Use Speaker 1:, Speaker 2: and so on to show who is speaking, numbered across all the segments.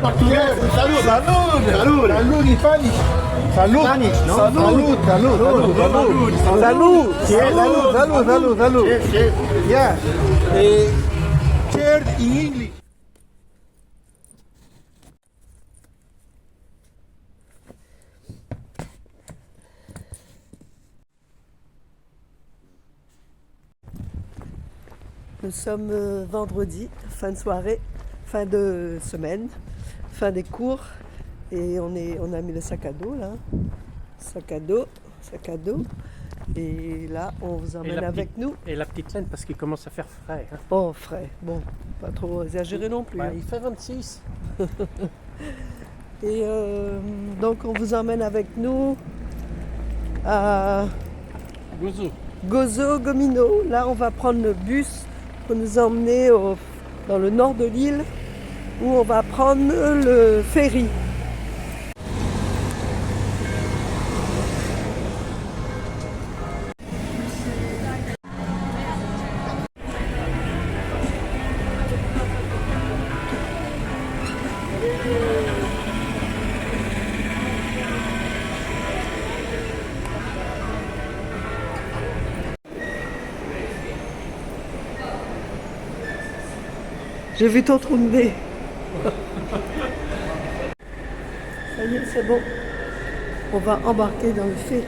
Speaker 1: portugués. Salud.
Speaker 2: Salud.
Speaker 1: Salud.
Speaker 2: Salud en Spanish. Salud.
Speaker 1: Spanish, ¿no?
Speaker 2: Salud. Salud.
Speaker 1: Sí,
Speaker 2: Salud.
Speaker 1: Sí, sí.
Speaker 2: Yeah. Cheers in English.
Speaker 3: Nous sommes vendredi, fin de soirée, fin de semaine, fin des cours et on a mis le sac à dos là, sac à dos et là on vous emmène avec nous.
Speaker 4: Et la petite laine parce qu'il commence à faire frais. Hein.
Speaker 3: Oh frais, bon, pas trop exagéré non plus.
Speaker 4: Bah,
Speaker 3: Hein.
Speaker 4: il fait 26.
Speaker 3: Et donc on vous emmène avec nous à Gozo Gomino. Là on va prendre le bus pour nous emmener dans le nord de l'île où on va prendre le ferry. J'ai vu ton trou de nez. Ça y est, c'est bon. On va embarquer dans le ferry.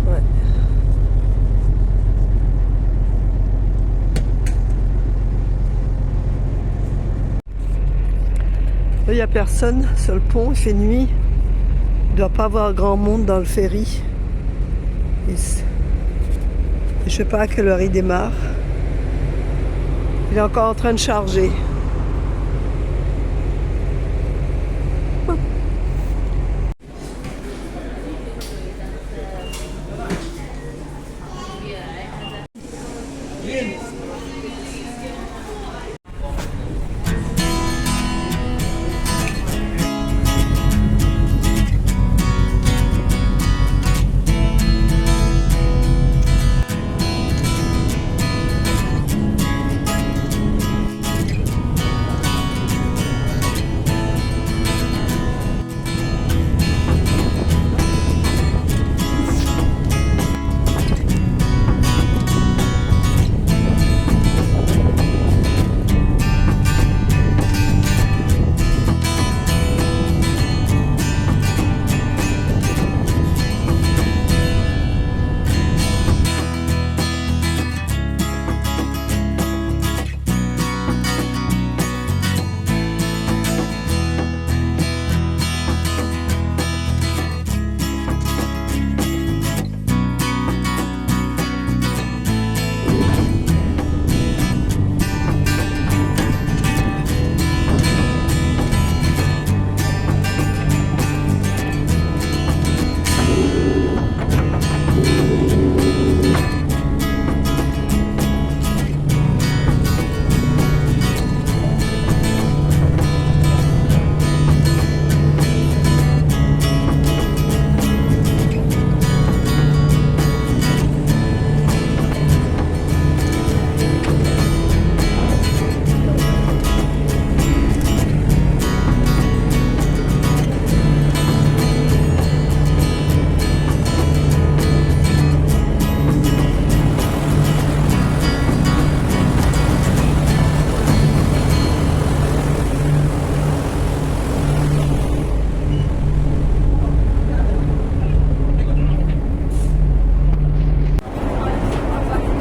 Speaker 3: Ouais. Il n'y a personne sur le pont, il fait nuit. Il ne doit pas avoir grand monde dans le ferry. Je ne sais pas à quelle heure il démarre. Il est encore en train de charger.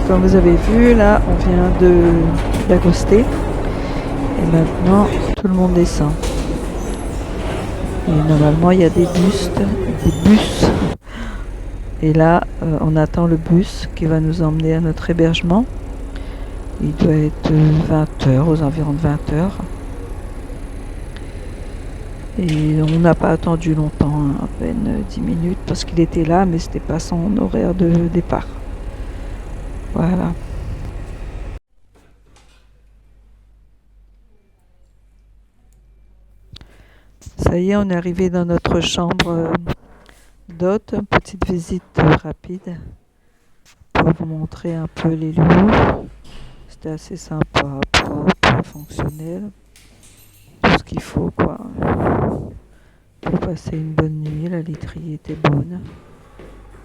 Speaker 3: Comme vous avez vu, là, on vient d'accoster. Et maintenant, tout le monde descend. Et normalement, il y a des bus. Et là, on attend le bus qui va nous emmener à notre hébergement. Il doit être 20 h, aux environs de 20 h. Et on n'a pas attendu longtemps, hein, à peine 10 minutes, parce qu'il était là, mais c'était pas son horaire de départ. Voilà. Ça y est, on est arrivé dans notre chambre d'hôte. Une petite visite rapide pour vous montrer un peu les lieux. C'était assez sympa, propre, fonctionnel. Tout ce qu'il faut, quoi. Pour passer une bonne nuit. La literie était bonne.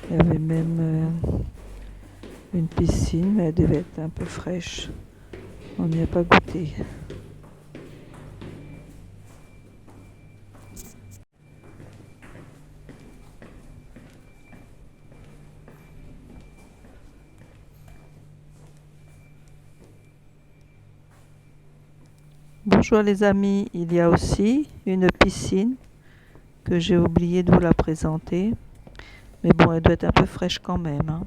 Speaker 3: Il y avait même une piscine, mais elle devait être un peu fraîche. On n'y a pas goûté. Bonjour les amis, il y a aussi une piscine que j'ai oublié de vous la présenter. Mais bon, elle doit être un peu fraîche quand même, hein.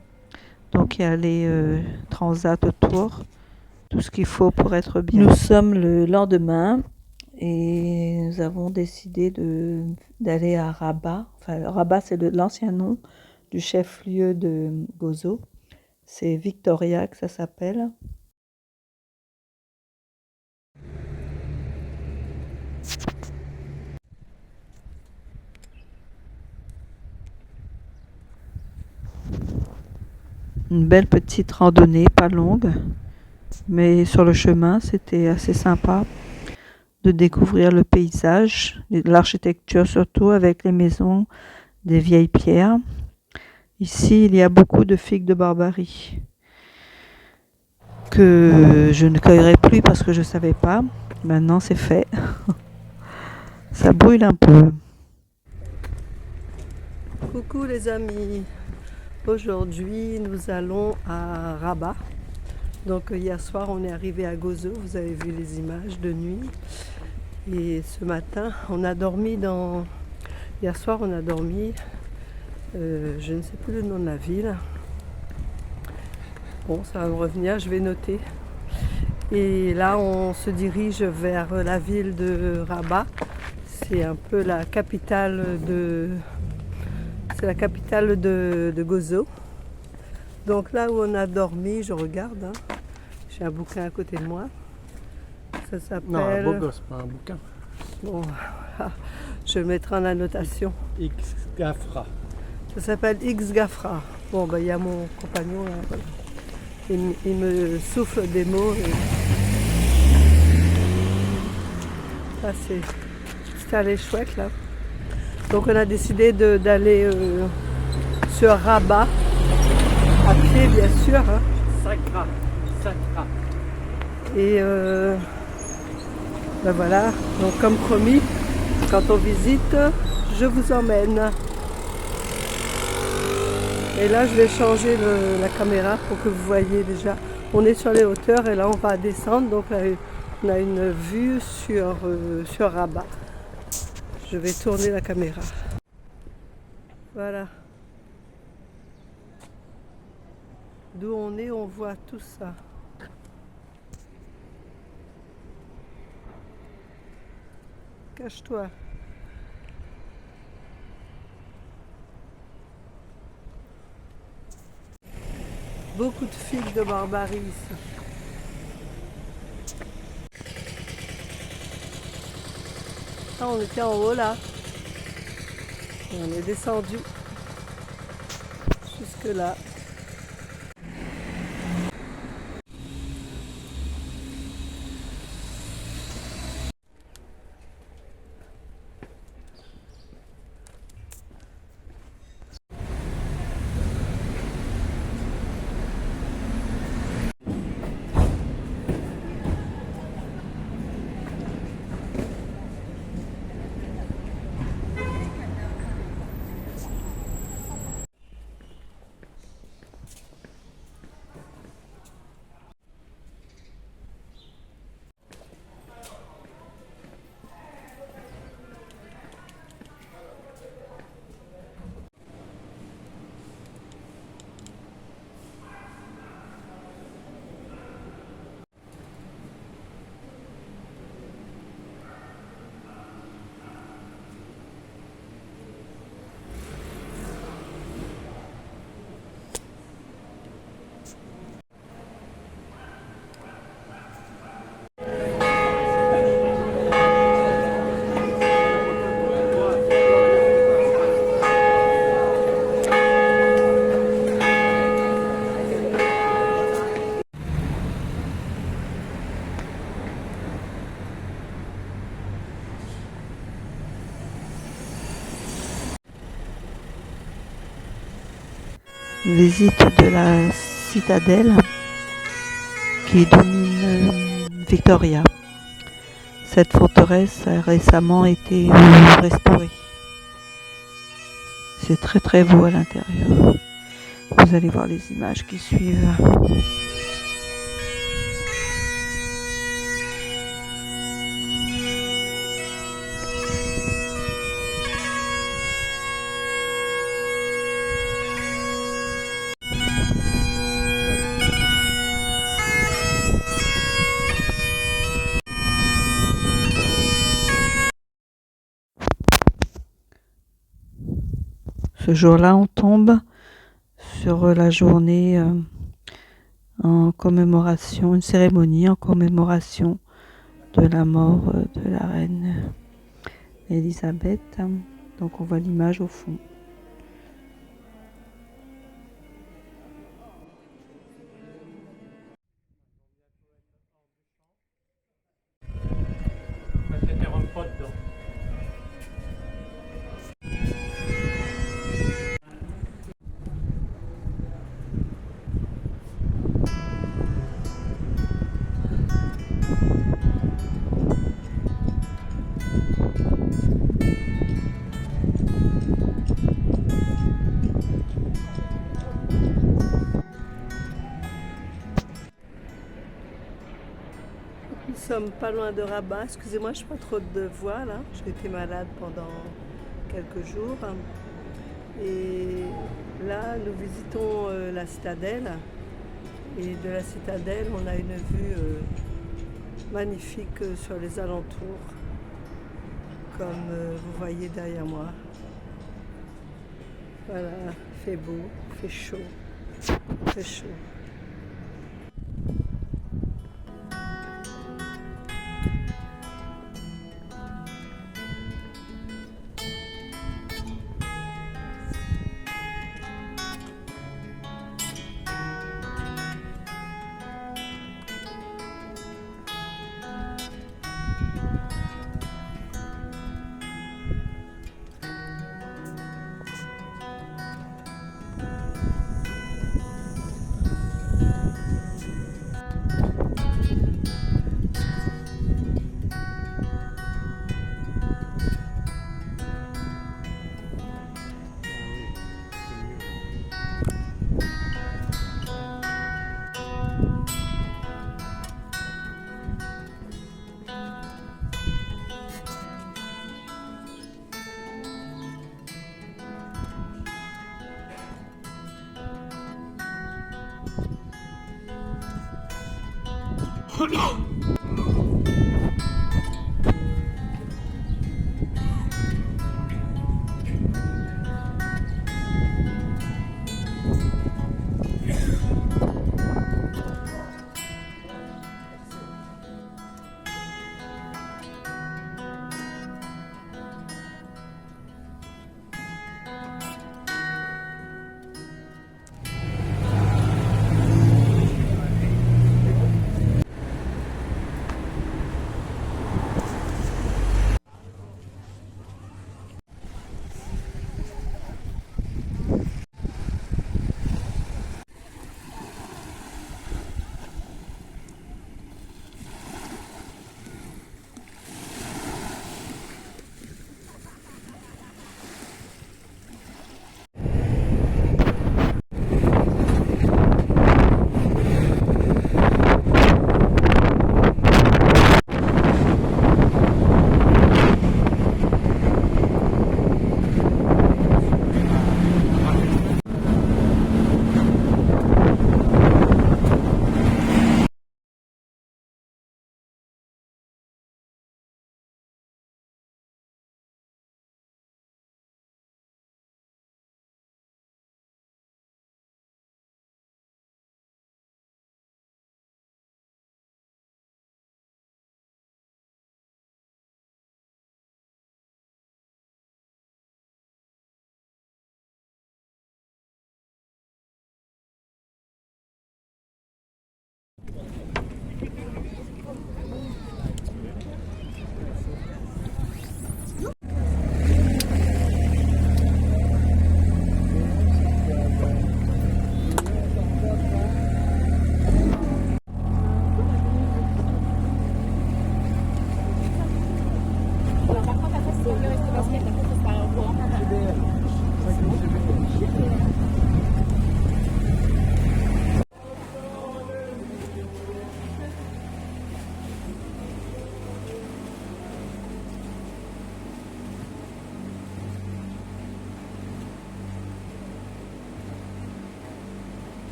Speaker 3: Donc il y a les transats autour, tout ce qu'il faut pour être bien. Nous sommes le lendemain et nous avons décidé d'aller à Rabat. Enfin, Rabat, c'est l'ancien nom du chef-lieu de Gozo. C'est Victoria que ça s'appelle. Une belle petite randonnée, pas longue, mais sur le chemin, c'était assez sympa de découvrir le paysage, l'architecture surtout, avec les maisons, des vieilles pierres. Ici, il y a beaucoup de figues de Barbarie que je ne cueillerai plus parce que je ne savais pas. Maintenant, c'est fait. Ça brûle un peu. Coucou les amis. Aujourd'hui, nous allons à Rabat. Donc hier soir, on est arrivé à Gozo. Vous avez vu les images de nuit. Et ce matin, on a dormi dans... Hier soir, on a dormi... je ne sais plus le nom de la ville. Bon, ça va me revenir, je vais noter. Et là, on se dirige vers la ville de Rabat. C'est un peu la capitale de... C'est la capitale de Gozo. Donc là où on a dormi, je regarde, hein. J'ai un bouquin à côté de moi. Ça s'appelle...
Speaker 4: Non, un beau gosse, pas un bouquin.
Speaker 3: Bon, voilà. Je le mettrai en annotation.
Speaker 4: X Gafra.
Speaker 3: Ça s'appelle X Gafra. Bon, il y a mon compagnon là, voilà. Il me souffle des mots. Et... Ça, c'est allé chouette là. Donc on a décidé d'aller sur Rabat, à pied bien sûr. Hein.
Speaker 4: Sacra.
Speaker 3: Et ben voilà, donc comme promis, quand on visite, je vous emmène. Et là je vais changer la caméra pour que vous voyez déjà. On est sur les hauteurs et là on va descendre, donc là, on a une vue sur Rabat. Je vais tourner la caméra. Voilà. D'où on est, on voit tout ça. Cache-toi. Beaucoup de figues de Barbarie ici. Ah, on était en haut là. Et on est descendu jusque là. visite de la citadelle qui domine Victoria. Cette forteresse a récemment été restaurée. C'est très très beau à l'intérieur. Vous allez voir les images qui suivent. Ce jour-là, on tombe sur la journée en commémoration, une cérémonie en commémoration de la mort de la reine Elisabeth. Donc on voit l'image au fond.
Speaker 4: Pas dedans.
Speaker 1: Nous sommes pas loin de Rabat. Excusez-moi, je n'ai pas trop de voix là. J'ai été malade pendant quelques jours. Et là, nous visitons la citadelle. Et de la citadelle, on a une vue magnifique sur les alentours, comme vous voyez derrière moi. Voilà, il fait beau, il fait chaud, très chaud.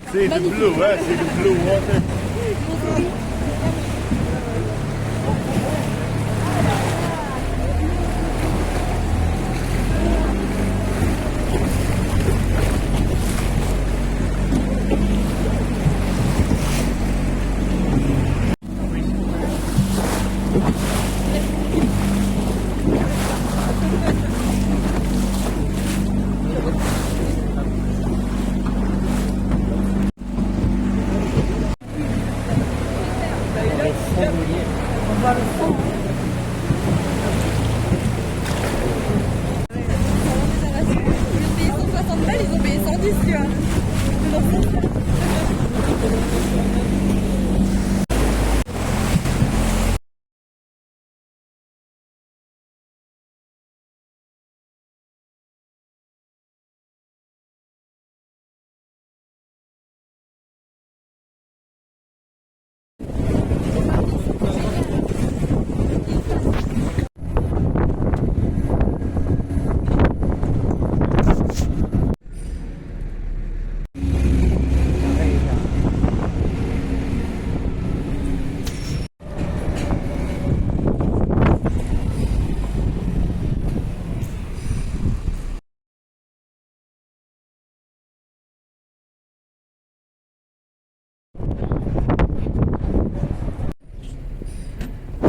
Speaker 2: C'est du bleu, hein, c'est du bleu water.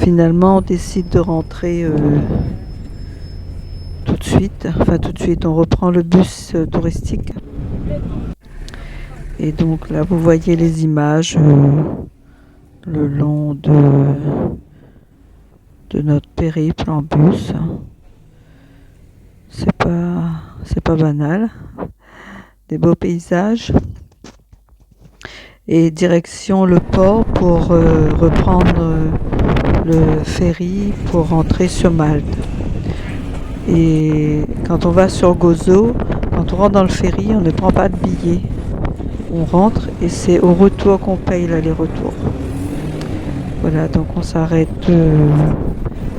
Speaker 3: Finalement, on décide de rentrer tout de suite. Enfin, tout de suite, on reprend le bus touristique. Et donc là, vous voyez les images le long de notre périple en bus. C'est pas banal. Des beaux paysages. Et direction le port pour reprendre le ferry pour rentrer sur Malte. Et quand on va sur Gozo, quand on rentre dans le ferry, on ne prend pas de billet. On rentre et c'est au retour qu'on paye l'aller-retour. Voilà, donc on s'arrête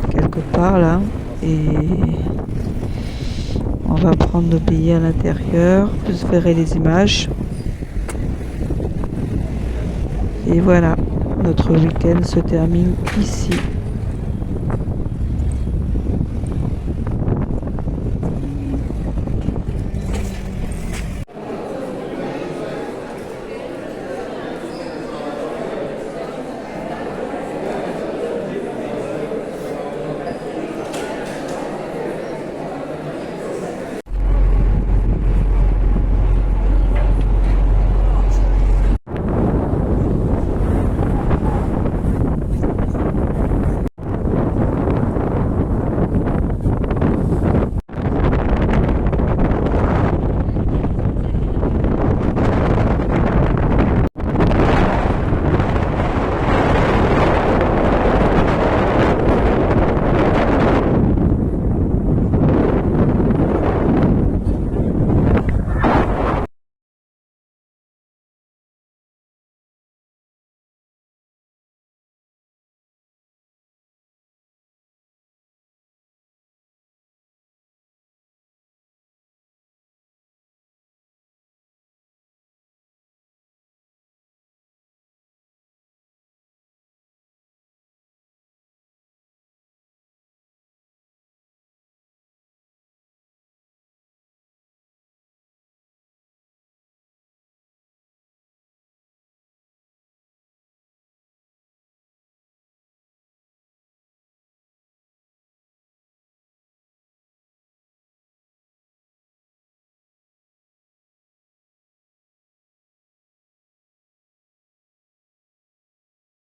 Speaker 3: quelque part là et on va prendre nos billets à l'intérieur. Vous verrez les images. Et voilà, notre week-end se termine ici.